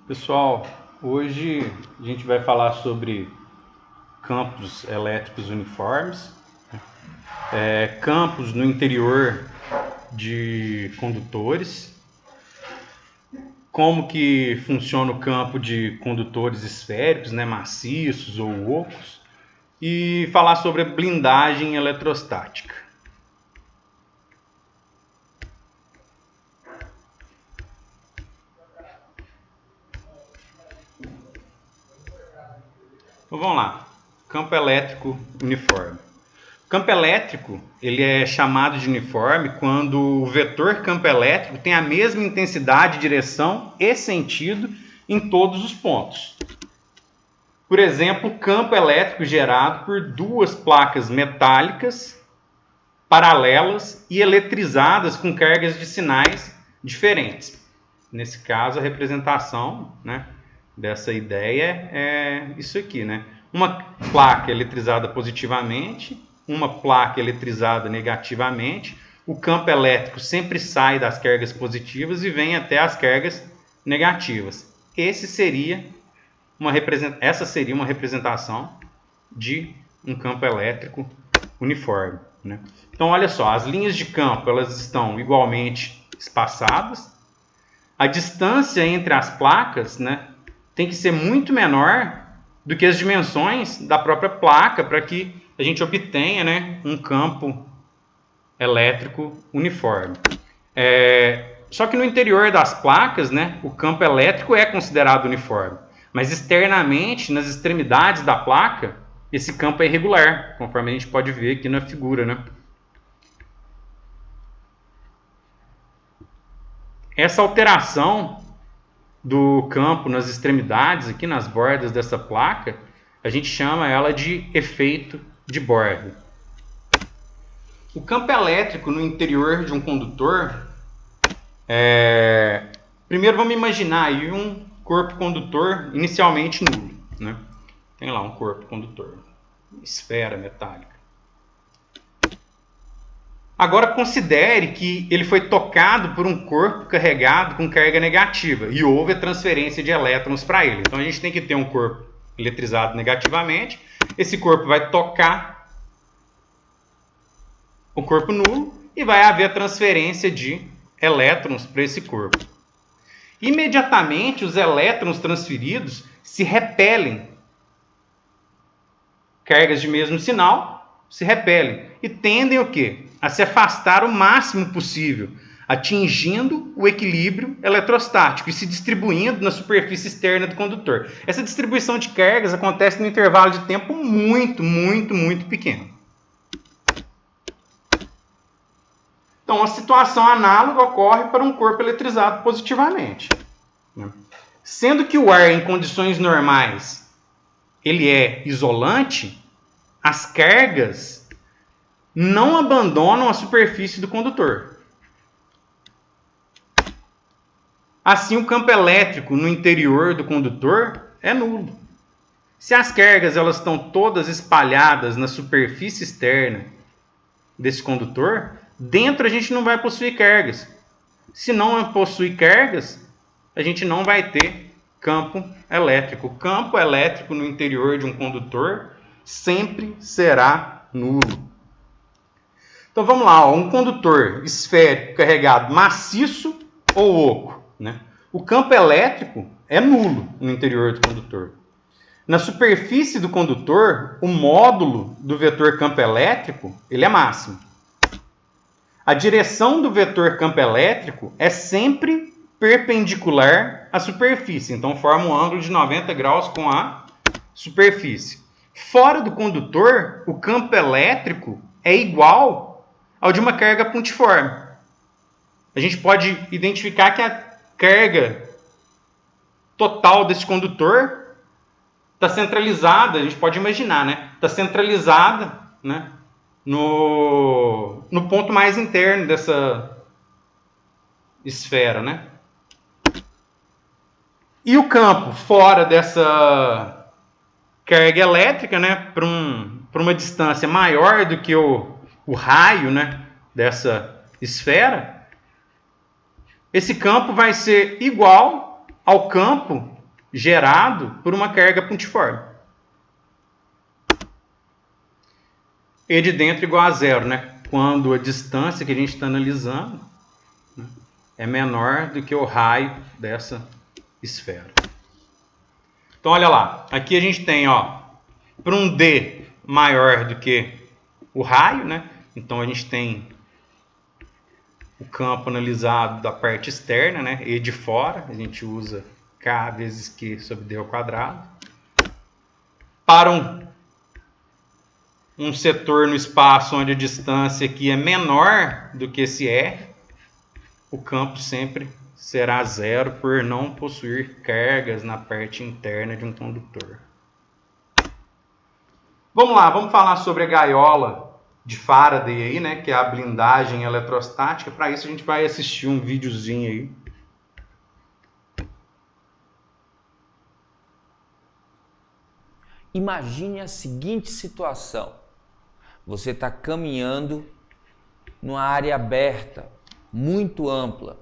Pessoal, hoje a gente vai falar sobre campos elétricos uniformes, campos no interior de condutores, como que funciona o campo de condutores esféricos, maciços ou ocos, e falar sobre a blindagem eletrostática. Então vamos lá, campo elétrico uniforme. O campo elétrico ele é chamado de uniforme quando o vetor campo elétrico tem a mesma intensidade, direção e sentido em todos os pontos. Por exemplo, campo elétrico gerado por duas placas metálicas paralelas e eletrizadas com cargas de sinais diferentes. Nesse caso, a representação, dessa ideia é isso aqui, Uma placa eletrizada positivamente, uma placa eletrizada negativamente. O campo elétrico sempre sai das cargas positivas e vem até as cargas negativas. Essa seria uma representação de um campo elétrico uniforme. Então, olha só, as linhas de campo elas estão igualmente espaçadas. A distância entre as placas tem que ser muito menor do que as dimensões da própria placa para que a gente obtenha um campo elétrico uniforme. Só que no interior das placas, o campo elétrico é considerado uniforme, mas externamente, nas extremidades da placa, esse campo é irregular, conforme a gente pode ver aqui na figura. Essa alteração do campo nas extremidades, aqui nas bordas dessa placa, a gente chama ela de efeito de borda. O campo elétrico no interior de um condutor, primeiro vamos imaginar aí um corpo condutor inicialmente nulo. Tem lá um corpo condutor, esfera metálica. Agora considere que ele foi tocado por um corpo carregado com carga negativa e houve a transferência de elétrons para ele. Então a gente tem que ter um corpo eletrizado negativamente. Esse corpo vai tocar o corpo nulo e vai haver a transferência de elétrons para esse corpo. Imediatamente os elétrons transferidos se repelem. Cargas de mesmo sinal se repelem e tendem o quê? A se afastar o máximo possível, atingindo o equilíbrio eletrostático e se distribuindo na superfície externa do condutor. Essa distribuição de cargas acontece no intervalo de tempo muito pequeno. Então, a situação análoga ocorre para um corpo eletrizado positivamente. Sendo que o ar, em condições normais, ele é isolante, as cargas não abandonam a superfície do condutor. Assim, o campo elétrico no interior do condutor é nulo. Se as cargas elas estão todas espalhadas na superfície externa desse condutor, dentro a gente não vai possuir cargas. Se não possui cargas, a gente não vai ter campo elétrico. O campo elétrico no interior de um condutor sempre será nulo. Então vamos lá, um condutor esférico carregado maciço ou oco. O campo elétrico é nulo no interior do condutor. Na superfície do condutor, o módulo do vetor campo elétrico ele é máximo. A direção do vetor campo elétrico é sempre perpendicular à superfície, então forma um ângulo de 90 graus com a superfície. Fora do condutor, o campo elétrico é igual ao de uma carga pontiforme. A gente pode identificar que a carga total desse condutor está centralizada, a gente pode imaginar, está centralizada no ponto mais interno dessa esfera. E o campo fora dessa carga elétrica, para uma distância maior do que o raio dessa esfera, esse campo vai ser igual ao campo gerado por uma carga pontiforme. E de dentro igual a zero, né? Quando a distância que a gente está analisando, né, é menor do que o raio dessa esfera. Então, olha lá. Aqui a gente tem, para um D maior do que o raio, né? Então, a gente tem o campo analisado da parte externa, né? E de fora, a gente usa K vezes Q sobre D ao quadrado. Para um setor no espaço onde a distância aqui é menor do que esse R, o campo sempre será zero por não possuir cargas na parte interna de um condutor. Vamos lá, vamos falar sobre a gaiola de Faraday aí, né, que é a blindagem eletrostática. Para isso a gente vai assistir um videozinho aí. Imagine a seguinte situação. Você está caminhando numa área aberta, muito ampla,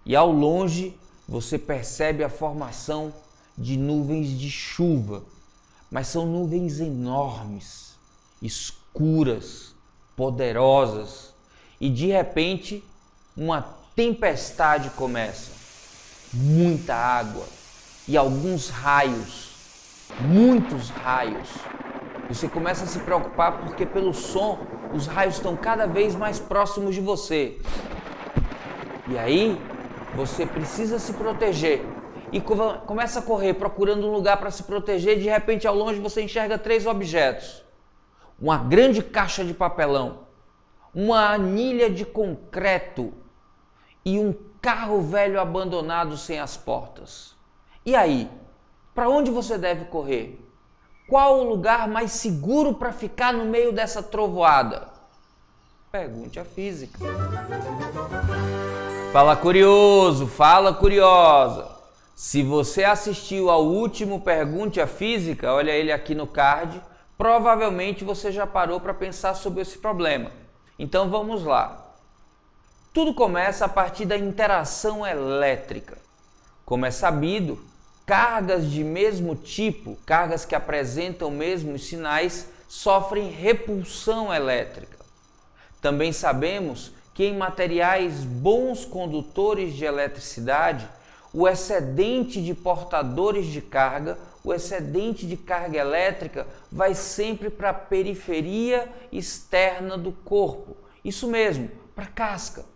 e ao longe você percebe a formação de nuvens de chuva, mas são nuvens enormes, escuras, poderosas, e de repente uma tempestade começa. Muita água e alguns raios, muitos raios. Você começa a se preocupar porque pelo som os raios estão cada vez mais próximos de você. E aí você precisa se proteger e começa a correr procurando um lugar para se proteger. De repente ao longe você enxerga 3 objetos: uma grande caixa de papelão, uma anilha de concreto e um carro velho abandonado sem as portas. E aí, para onde você deve correr? Qual o lugar mais seguro para ficar no meio dessa trovoada? Pergunte à física. Fala curioso, fala curiosa. Se você assistiu ao último Pergunte à Física, olha ele aqui no card, provavelmente você já parou para pensar sobre esse problema. Então vamos lá. Tudo começa a partir da interação elétrica. Como é sabido, cargas de mesmo tipo, cargas que apresentam mesmos sinais, sofrem repulsão elétrica. Também sabemos que em materiais bons condutores de eletricidade, o excedente de portadores de carga, o excedente de carga elétrica vai sempre para a periferia externa do corpo. Isso mesmo, para a casca.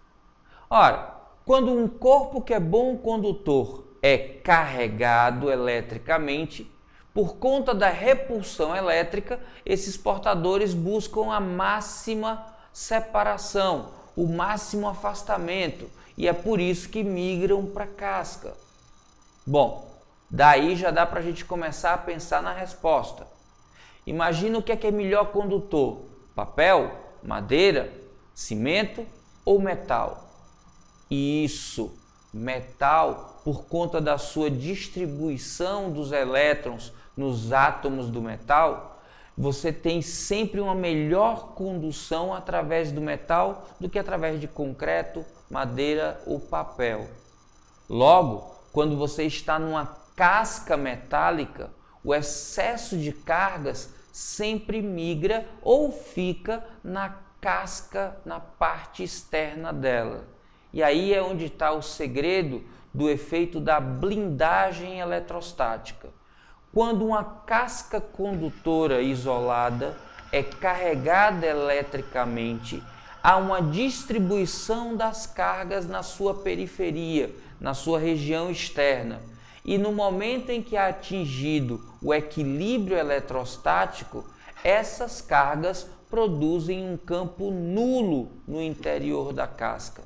Ora, quando um corpo que é bom condutor é carregado eletricamente, por conta da repulsão elétrica, esses portadores buscam a máxima separação, o máximo afastamento, e é por isso que migram para a casca. Bom, daí já dá para a gente começar a pensar na resposta. Imagina o que é melhor condutor: papel, madeira, cimento ou metal? Isso, metal, por conta da sua distribuição dos elétrons nos átomos do metal, você tem sempre uma melhor condução através do metal do que através de concreto, madeira ou papel. Logo, quando você está numa casca metálica, o excesso de cargas sempre migra ou fica na casca, na parte externa dela. E aí é onde está o segredo do efeito da blindagem eletrostática. Quando uma casca condutora isolada é carregada eletricamente, há uma distribuição das cargas na sua periferia, na sua região externa. E no momento em que é atingido o equilíbrio eletrostático, essas cargas produzem um campo nulo no interior da casca.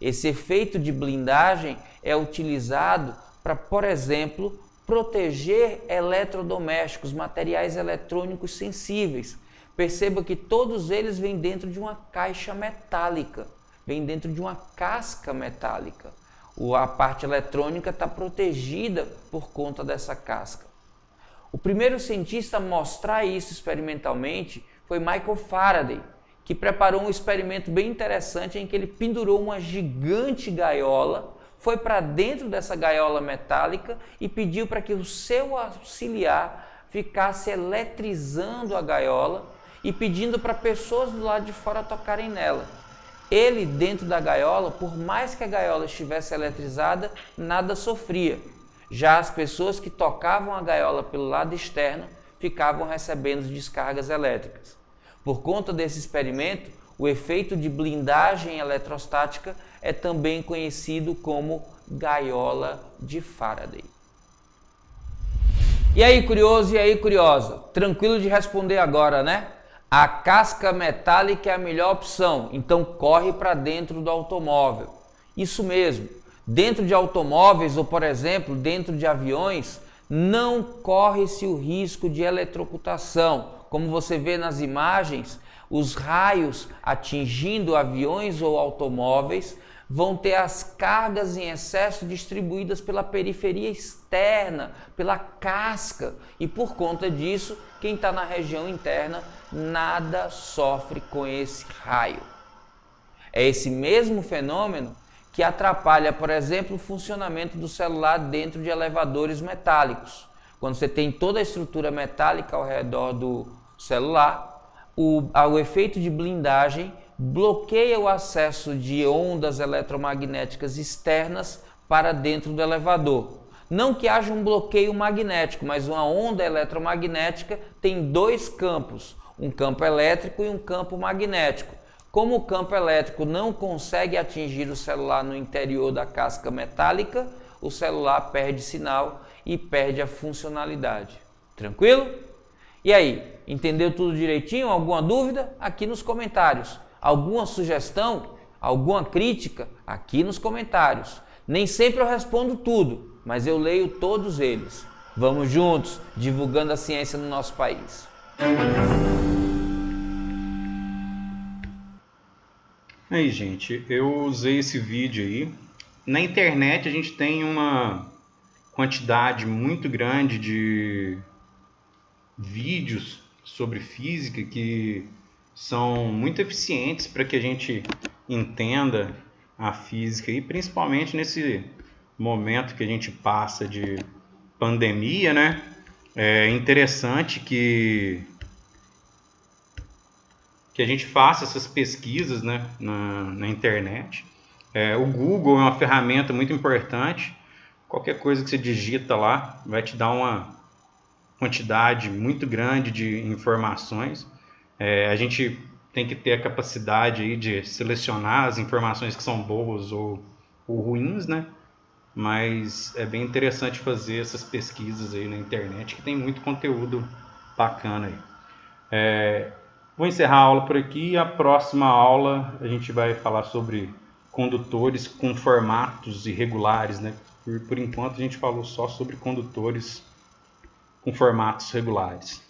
Esse efeito de blindagem é utilizado para, por exemplo, proteger eletrodomésticos, materiais eletrônicos sensíveis. Perceba que todos eles vêm dentro de uma caixa metálica, vêm dentro de uma casca metálica. A parte eletrônica está protegida por conta dessa casca. O primeiro cientista a mostrar isso experimentalmente foi Michael Faraday, que preparou um experimento bem interessante em que ele pendurou uma gigante gaiola foi para dentro dessa gaiola metálica e pediu para que o seu auxiliar ficasse eletrizando a gaiola e pedindo para pessoas do lado de fora tocarem nela. Ele, dentro da gaiola, por mais que a gaiola estivesse eletrizada, nada sofria. Já as pessoas que tocavam a gaiola pelo lado externo ficavam recebendo descargas elétricas. Por conta desse experimento, o efeito de blindagem eletrostática é também conhecido como gaiola de Faraday. E aí, curioso, e aí, curiosa? Tranquilo de responder agora, né? A casca metálica é a melhor opção, então corre para dentro do automóvel. Isso mesmo, dentro de automóveis ou, por exemplo, dentro de aviões, não corre-se o risco de eletrocutação. Como você vê nas imagens, os raios atingindo aviões ou automóveis vão ter as cargas em excesso distribuídas pela periferia externa, pela casca, e por conta disso, quem está na região interna nada sofre com esse raio. É esse mesmo fenômeno que atrapalha, por exemplo, o funcionamento do celular dentro de elevadores metálicos. Quando você tem toda a estrutura metálica ao redor do celular, o efeito de blindagem bloqueia o acesso de ondas eletromagnéticas externas para dentro do elevador. Não que haja um bloqueio magnético, mas uma onda eletromagnética tem dois campos, um campo elétrico e um campo magnético. Como o campo elétrico não consegue atingir o celular no interior da casca metálica, o celular perde sinal e perde a funcionalidade. Tranquilo? E aí, entendeu tudo direitinho? Alguma dúvida? Aqui nos comentários. Alguma sugestão? Alguma crítica? Aqui nos comentários. Nem sempre eu respondo tudo, mas eu leio todos eles. Vamos juntos, divulgando a ciência no nosso país. Aí, gente, eu usei esse vídeo aí. Na internet a gente tem uma quantidade muito grande de vídeos sobre física que são muito eficientes para que a gente entenda a física e principalmente nesse momento que a gente passa de pandemia, né? É interessante que a gente faça essas pesquisas, né, na internet. O Google é uma ferramenta muito importante. Qualquer coisa que você digita lá vai te dar uma quantidade muito grande de informações. A gente tem que ter a capacidade aí de selecionar as informações que são boas ou ruins, né? Mas é bem interessante fazer essas pesquisas aí na internet, que tem muito conteúdo bacana aí. Vou encerrar a aula por aqui e a próxima aula a gente vai falar sobre condutores com formatos irregulares, né? Por enquanto a gente falou só sobre condutores com formatos regulares.